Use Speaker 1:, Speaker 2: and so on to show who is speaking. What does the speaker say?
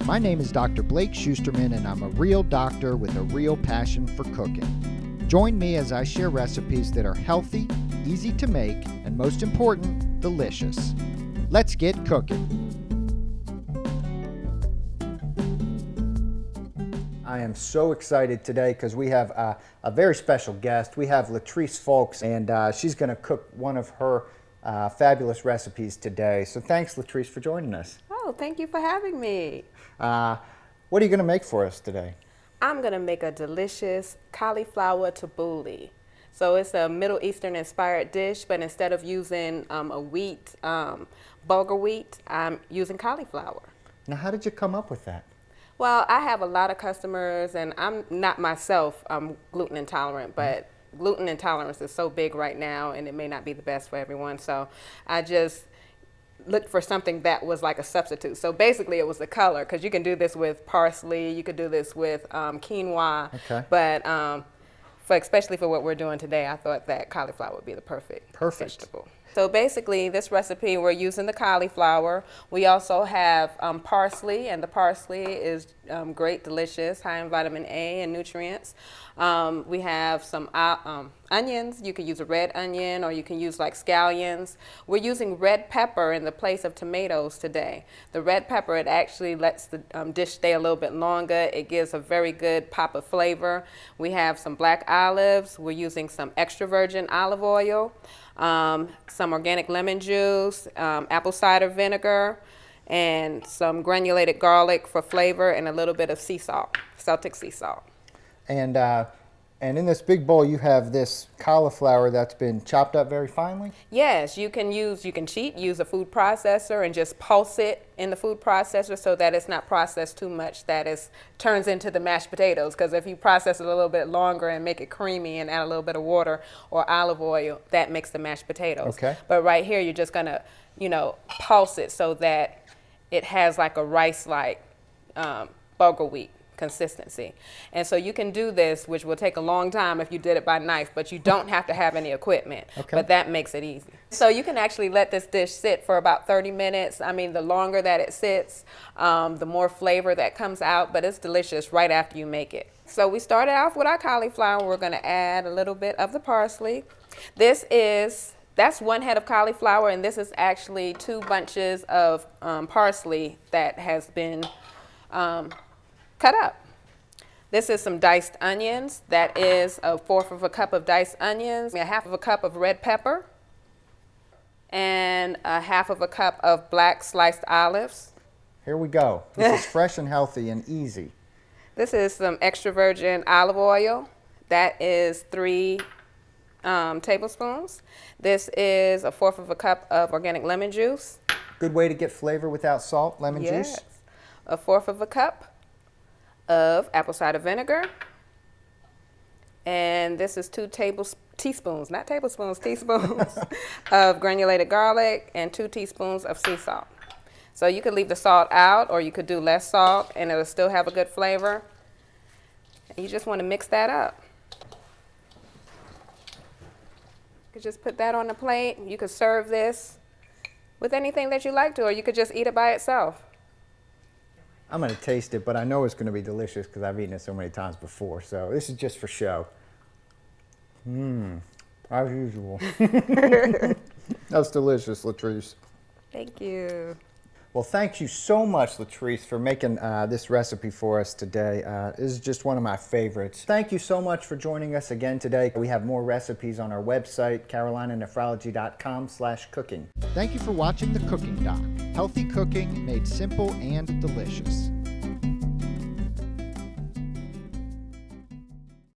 Speaker 1: My name is Dr. Blake Shusterman, and I'm a real doctor with a real passion for cooking. Join me as I share recipes that are healthy, easy to make, and most important, delicious. Let's get cooking. I am so excited today because we have a very special guest. We have Latrice Folkes, and she's going to cook one of her fabulous recipes today. So thanks, Latrice, for joining us.
Speaker 2: Oh, thank you for having me.
Speaker 1: What are you going to make for us today?
Speaker 2: I'm going to make a delicious cauliflower tabouli. So it's a Middle Eastern inspired dish, but instead of using a wheat, bulgur wheat, I'm using cauliflower.
Speaker 1: Now, how did you come up with that?
Speaker 2: Well, I have a lot of customers, and I'm not myself, I'm gluten intolerant, but gluten intolerance is so big right now, and it may not be the best for everyone. So I just looked for something that was like a substitute. So basically it was the color, because you can do this with parsley, you could do this with quinoa,
Speaker 1: okay.
Speaker 2: But especially for what we're doing today, I thought that cauliflower would be the perfect vegetable. So basically this recipe, we're using the cauliflower. We also have parsley, and the parsley is great, delicious, high in vitamin A and nutrients. We have some onions. You could use a red onion, or you can use like scallions. We're using red pepper in the place of tomatoes today. The red pepper, it actually lets the dish stay a little bit longer. It gives a very good pop of flavor. We have some black olives. We're using some extra virgin olive oil, some organic lemon juice, apple cider vinegar, and some granulated garlic for flavor, and a little bit of sea salt, Celtic sea salt.
Speaker 1: And in this big bowl, you have this cauliflower that's been chopped up very finely?
Speaker 2: Yes, you can cheat, use a food processor and just pulse it in the food processor so that it's not processed too much, that it turns into the mashed potatoes. Because if you process it a little bit longer and make it creamy and add a little bit of water or olive oil, that makes the mashed potatoes.
Speaker 1: Okay.
Speaker 2: But right here, you're just gonna, pulse it so that it has like a rice-like bulgur wheat consistency. And so you can do this, which will take a long time if you did it by knife, but you don't have to have any equipment.
Speaker 1: Okay.
Speaker 2: But that makes it easy. So you can actually let this dish sit for about 30 minutes. I mean, the longer that it sits, the more flavor that comes out, but it's delicious right after you make it. So we started off with our cauliflower. We're going to add a little bit of the parsley. That's one head of cauliflower, and this is actually 2 bunches of parsley that has been cut up. This is some diced onions. That is 1/4 of a cup of diced onions, 1/2 of a cup of red pepper, and 1/2 of a cup of black sliced olives.
Speaker 1: Here we go. This is fresh and healthy and easy.
Speaker 2: This is some extra virgin olive oil. That is 3 tablespoons. This is 1/4 of a cup of organic lemon juice.
Speaker 1: Good way to get flavor without salt, lemon juice.
Speaker 2: Yes. 1/4 of a cup of apple cider vinegar, and this is 2 teaspoons of granulated garlic, and 2 teaspoons of sea salt. So you could leave the salt out, or you could do less salt and it'll still have a good flavor. And you just want to mix that up. You could just put that on the plate. You could serve this with anything that you like to, or you could just eat it by itself.
Speaker 1: I'm going to taste it, but I know it's going to be delicious because I've eaten it so many times before. So this is just for show. As usual. That's delicious, Latrice.
Speaker 2: Thank you.
Speaker 1: Well, thank you so much, Latrice, for making this recipe for us today. This is just one of my favorites. Thank you so much for joining us again today. We have more recipes on our website, carolinanephrology.com/cooking. Thank you for watching the Cooking Doc. Healthy cooking made simple and delicious.